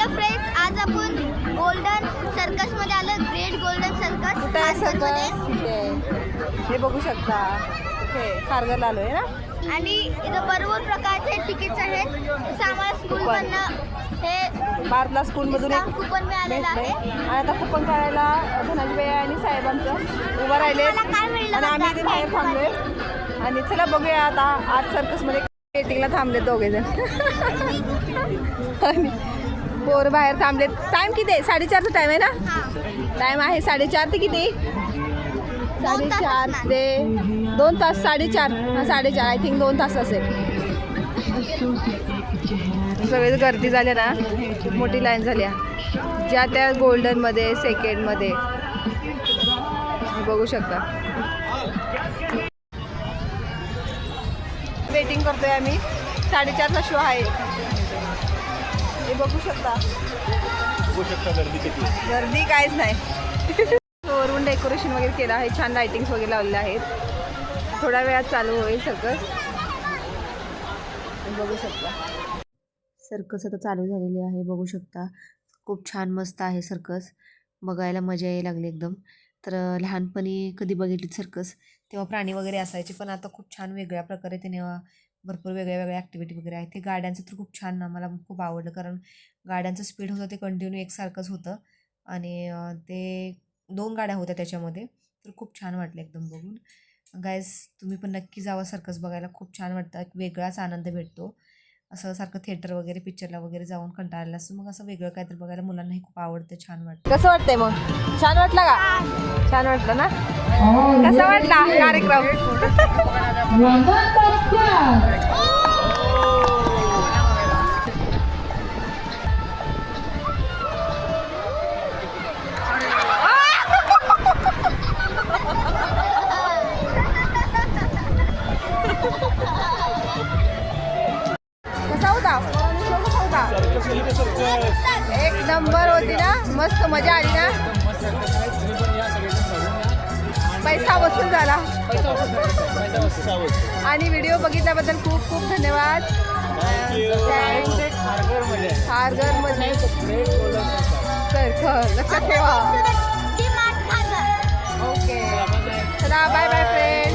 Hello friends, आज आपण golden circus मध्ये आलो. ग्रेट गोल्डन सर्कस हे बघू शकता. खारघरला आलोय ना. आणि इथं भरपूर प्रकारचे तिकीट्स आहेत. जसं आम्हाला स्कूल मधनं हे भारतला स्कूल मधून एक कुपन मिळालेलं आहे. आणि आता कुपन काढायला धनंजय आणि साहेब आमचं उभं राहिले आणि आम्ही इथे बाहेर थांबलोय. आणि चला बघूया आता आज सर्कसमध्ये वेटिंगला थांबले दोघे जण. आणि पोर बाहेर थांबले. टाइम किती आहे? 4:30चा टाइम आहे ना. टाइम आहे 4:30 ते किती? 4:30 ते 2 तास. 4:30 4:30 आय थिंक 2 तास असेल. सगळे गर्दी झाली ना. खूप मोठी लाईन झाली आहे. ज्या त्या गोल्डनमध्ये सेकंडमध्ये बघू शकता. वेटिंग करतोय आम्ही. 4:30चा शो आहे. हे बघू शकता. गर्दी किती. गर्दी काहीच नाही. वरून डेकोरेशन वगैरे केलं आहे. छान लाइटिंग्स वगैरे लावलेल्या आहेत. थोड्या वेळात चालू होईल सर्कस. बघू शकता. सर्कस आता चालू झालेली आहे. बघू शकता. खूप छान मस्त आहे सर्कस. बघायला मजा यायला लागली एकदम. तर लहानपणी कधी बघितली सर्कस तेव्हा प्राणी वगैरे असायचे, पण आता खूप छान वेगळ्या प्रकारे त्याने भरपूर वेगळ्या वेगळ्या ॲक्टिव्हिटी वगैरे आहेत. ते गाड्यांचं तर खूप छान मला खूप आवडलं, कारण गाड्यांचं स्पीड होतं ते कंटिन्यू एकसारखंच होतं. आणि ते 2 गाड्या होत्या त्याच्यामध्ये. तर खूप छान वाटलं एकदम बघून. गाईज तुम्ही पण नक्की जावा सर्कस बघायला. खूप छान वाटतं. एक वेगळाच आनंद भेटतो. असं सारखं थिएटर वगैरे पिक्चरला वगैरे जाऊन कंटाळलं असतं, मग असं वेगळं काहीतरी बघायला मुलांनाही खूप आवडतं. छान वाटतं. कसं वाटतंय मग? छान वाटलं का? छान वाटलं ना. कसा वाटला कार्यक्रम? कसा होता? एक नंबर होती ना. मस्त मजा आली ना. पैसा वसूल झाला. आणि व्हिडिओ बघितल्याबद्दल खूप खूप धन्यवाद. खारघरमध्ये सर्कस लक्षात ठेवा. ओके चला बाय बाय फ्रेंड.